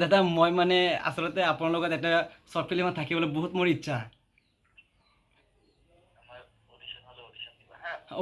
দাদা মই মানে আচলতে আপোনাৰ লগত এটা শ্বৰ্ট ফিল্মত থাকিবলৈ বহুত মোৰ ইচ্ছা।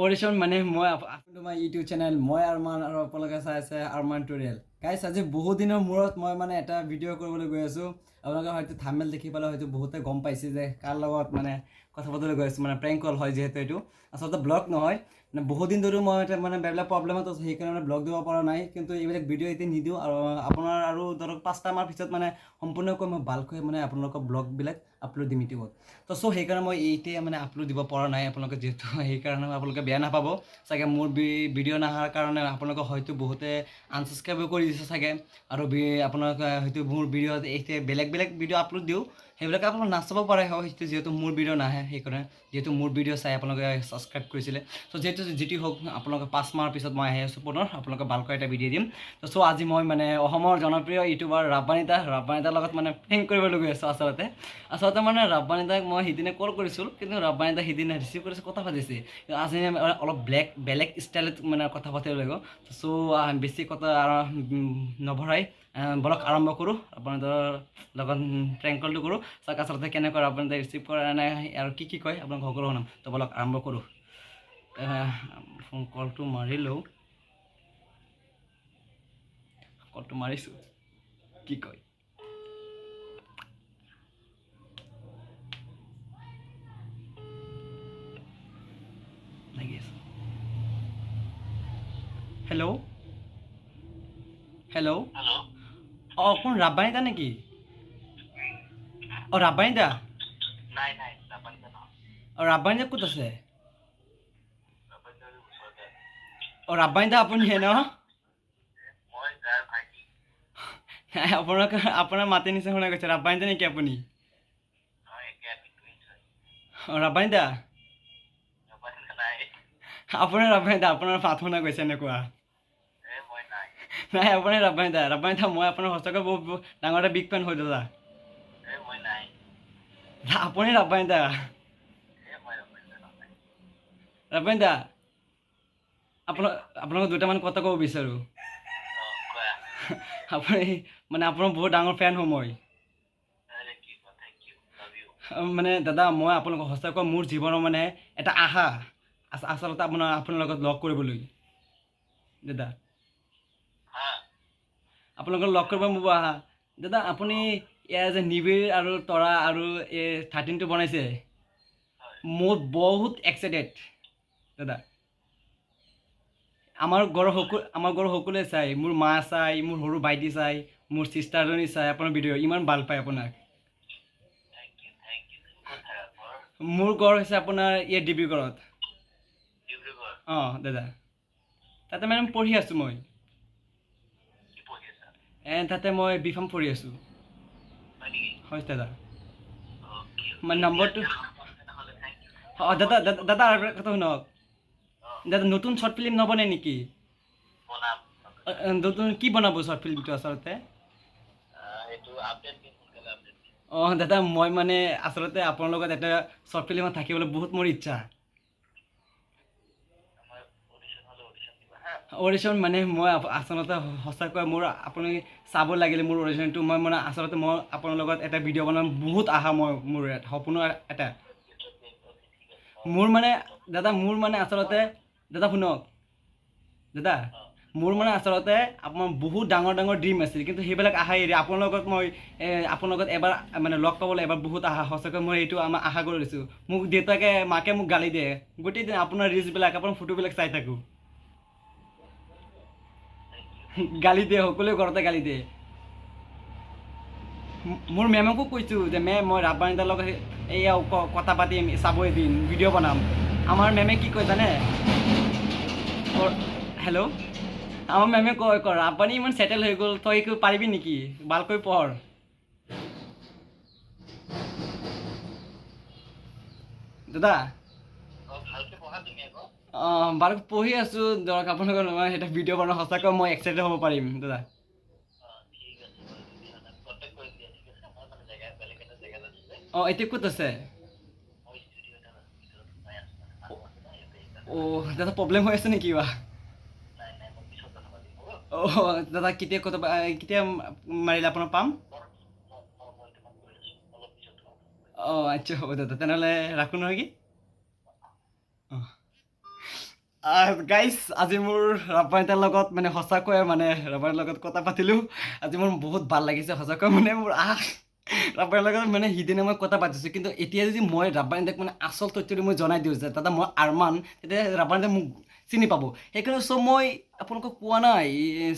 অডিশ্যন মানে মই তোমাৰ ইউটিউব চেনেল মই আৰমান আৰু আপোনালোকে চাই আছে আৰমান টিউটৰিয়েল। গাইছ আজি বহুত দিনৰ মূৰত মই মানে এটা ভিডিঅ' কৰিবলৈ গৈ আছোঁ। আপোনালোকে হয়তো থাম্বনেইল দেখি পেলাই হয়তো বহুতে গম পাইছে যে কাৰ লগত মানে কথা পাতিবলৈ গৈ আছোঁ, মানে প্ৰেংক কল হয় যিহেতু এইটো আচলতে ব্লগ নহয়। মানে বহুত দিন ধৰি মই এটা মানে বেলেগ প্ৰব্লেমত আছোঁ, সেইকাৰণে ব্লগ দিব পৰা নাই। কিন্তু এইবিলাক ভিডিঅ' এতিয়া নিদিওঁ আৰু আপোনাৰ আৰু ধৰক 5টা মাহৰ পিছত মানে সম্পূৰ্ণকৈ মই ভালকৈ মানে আপোনালোকৰ ব্লগবিলাক আপলোড দিম ইউটিউবত। তো সেইকাৰণে মই এতিয়া মানে আপলোড দিব পৰা নাই আপোনালোকে, যিহেতু সেইকাৰণে আপোনালোকে বেয়া নাপাব চাগে। মোৰ ভিডিঅ' নহাৰ কাৰণে আপোনালোকে হয়তো বহুতে আনছাবস্ক্ৰাইবো কৰি দিছে চাগে। আৰু আপোনালোকে হয়তো মোৰ ভিডিঅ'ত এতিয়া বেলেগ বেলেগ ভিডিঅ' আপলোড দিওঁ, সেইবিলাক আপোনালোকে নাচাব পাৰে হয়তো, যিহেতু মোৰ ভিডিঅ' নাহে। সেইকাৰণে যিহেতু মোৰ ভিডিঅ' চাই আপোনালোকে ছাবস্ক্ৰাইব কৰিছিলে। ত' যিহেতু যিটো হওক আপোনালোকে 5 মাহৰ পিছত মই আহি আছোঁ পুনৰ আপোনালোকে ভালকৈ এটা ভিডিঅ' দিম। ত' আজি মই মানে অসমৰ জনপ্ৰিয় ইউটিউবাৰ ৰাব্বানিতাৰ লগত মানে প্ৰেংক কৰিবলৈ গৈ আছোঁ। আচলতে মানে ৰাব্বানিতাক মই সিদিনা কল কৰিছিলোঁ, কিন্তু ৰাব্বানিতাই সিদিনা ৰিচিভ কৰিছে, কথা পাতিছে। আজি অলপ বেলেগ ষ্টাইলত মানে কথা পাতিব লাগিব। চ' বেছি কথা নভৰাই বলক আৰম্ভ কৰোঁ। ৰাব্বানিতাৰ লগত প্ৰেংক কলটো কৰোঁ। চাওক আচলতে কেনেকৈ ৰাব্বানিতাই ৰিচিভ কৰা নাই আৰু কি কয় আপোনাক সকলো শুনাম। তো বলক আৰম্ভ কৰোঁ। ফোন কলটো মাৰি লওঁ। কলটো মাৰিছোঁ, কি কয়। Hello' hello'. অঁ কোন ৰাব্বানিতা নেকি? অঁ ৰাব্বানিতা। অঁ ৰাব্বানিতা ক'ত আছে? অঁ ৰাব্বানিতা আপুনিহে ন? আপোনাৰ মাতে নিচিনা শুনা গৈছে। ৰাব্বানিতা নেকি আপুনি? অঁ ৰাব্বানিতা। আপোনাৰ ৰাব্বানিতা, আপোনাৰ মাত শুনা গৈছে এনেকুৱা। নাই আপুনি ৰাব্বানিতা মই আপোনাৰ সঁচাকৈ বহুত ডাঙৰ এটা বিগ ফেন হয় দাদা। আপুনি ৰাব্বানিতা। ৰাব্বানিতা আপোনালোকক দুটামান কথা ক'ব বিচাৰোঁ। আপুনি মানে আপোনাৰ বহুত ডাঙৰ ফেন হওঁ মই। মানে দাদা মই আপোনালোকক সঁচাকৈ মোৰ জীৱনৰ মানে এটা আশা আচলতে আপোনাৰ লগত লগ কৰিবলৈ দাদা। আপোনালোকক লগ কৰিব মোৰ আশা দাদা। আপুনি ইয়াৰ যে নিবিড় আৰু তৰা আৰু এই 13টো বনাইছে, মোৰ বহুত এক্সাইটেড দাদা। আমাৰ ঘৰৰ সকলোৱে চাই, মোৰ মা চাই, মোৰ সৰু ভাইটি চাই, মোৰ চিষ্টাৰজনী চাই আপোনাৰ ভিডিঅ', ইমান ভাল পায় আপোনাক। মোৰ ঘৰ হৈছে আপোনাৰ ইয়াত ডিব্ৰুগড়ত। অঁ দাদা, তাতে মানে পঢ়ি আছোঁ মই। তাতে মই B.Pharm পঢ়ি আছোঁ। হয় দাদা। মানে নম্বৰটো অঁ দাদা আৰু এটা কথা শুনক দাদা, নতুন শ্বৰ্ট ফিল্ম নবনে নেকি? নতুন কি বনাব শ্বৰ্ট ফিল্মটো আচলতে? অঁ দাদা মই মানে আচলতে আপোনাৰ লগত এটা শ্বৰ্ট ফিল্মত থাকিবলৈ বহুত মোৰ ইচ্ছা। অডিশ্যন মানে মই আচলতে সঁচাকৈ মোৰ আপুনি চাব লাগিলে মোৰ অডিশ্যনটো। মই মানে আচলতে মই আপোনাৰ লগত এটা ভিডিঅ' বনাম বহুত আশা, মোৰ সপোন এটা। মোৰ মানে দাদা আচলতে দাদা শুনক দাদা, মোৰ মানে আচলতে আপোনাৰ বহুত ডাঙৰ ডাঙৰ ড্ৰিম আছিল, কিন্তু সেইবিলাক আশা এৰি আপোনাৰ লগত এবাৰ মানে লগ পাবলৈ এবাৰ বহুত আশা। সঁচাকৈ মই এইটো আশা কৰি লৈছোঁ। মোক মাকে মোক গালি দিয়ে গোটেই দিন আপোনাৰ ৰিলচবিলাক, আপোনাৰ ফটোবিলাক চাই থাকোঁ। গালি দিয়ে, সকলোৱে ঘৰতে গালি দিয়ে। মোৰ মেমকো কৈছোঁ যে মেম মই ৰাব্বানিতাৰ লগত এয়া কথা পাতিম, চাব এদিন ভিডিঅ' বনাম। আমাৰ মেমে কি কয় জানে? হেল্ল'। আমাৰ মেমে কয় ৰাব্বানি ইমান ছেটেল হৈ গ'ল, তই একো পাৰিবি নেকি, ভালকৈ পঢ়। দাদা অঁ ভালকৈ পঢ়ি আছোঁ ধৰক। আপোনালোকৰ এটা ভিডিঅ' বনাওঁ, সঁচাকৈ মই এক্সাইটেড হ'ব পাৰিম দাদা। অঁ এতিয়া ক'ত আছে? অঁ দাদা প্ৰব্লেম হৈ আছে নেকি কিবা? দাদা কেতিয়া কথা কেতিয়া মাৰিলে আপোনাৰ পাম? আচ্ছা হ'ব দাদা, তেনেহ'লে ৰাখোঁ নহয় কি? গাইজ আজি মোৰ ৰাপাইতাৰ লগত মানে সঁচাকৈ মানে ৰাপাইৰ লগত কথা পাতিলোঁ। আজি মোৰ বহুত ভাল লাগিছে সঁচাকৈ মানে মোৰ ৰাপাইৰ লগত মানে সিদিনা মই কথা পাতিছোঁ, কিন্তু এতিয়া যদি মই ৰাপাইনদাক মানে আচল তথ্যটো মই জনাই দিওঁ যে দাদা মই আৰমান, তেতিয়া ৰাপাইনদাই মোক চিনি পাব। সেইকাৰণে চ' মই আপোনালোকক কোৱা নাই।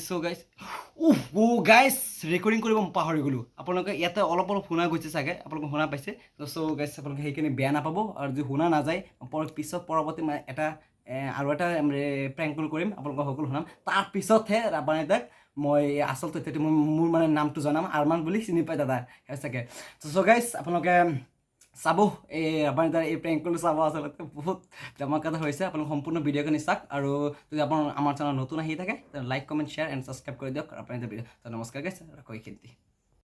চ' গাইজ গাইজ ৰেকৰ্ডিং কৰিব পাহৰি গ'লোঁ। আপোনালোকে ইয়াতে অলপ অলপ শুনা গৈছে চাগে, আপোনালোকে শুনা পাইছে। চ' গাইজ আপোনালোকে সেইখিনি বেয়া নাপাব, আৰু যদি শুনা নাযায় পিছত পৰৱৰ্তী মানে আৰু এটা প্ৰেংক কল কৰিম, আপোনালোকক সকলো শুনাম। তাৰপিছতহে ৰাপাইনদাক মই আচল তথ্যটো মোৰ মানে নামটো জনাম, আৰমান বুলি চিনি পায় দাদা চাগে। চ' গাইজ আপোনালোকে চাব, এই ৰাপাইনদাৰ এই প্ৰেংক কলটো চাব, আচলতে বহুত ধমাকাদাৰ হৈছে। আপোনালোকে সম্পূৰ্ণ ভিডিঅ'খিনি চাওক, আৰু যদি আপোনাৰ আমাৰ চেনেল নতুন আহি থাকে like comment share and subscribe কৰি দিয়ক ৰাপাইনদাৰ ভিডিঅ'। নমস্কাৰ গাইজ, ৰাখোঁ এইখিনিতে।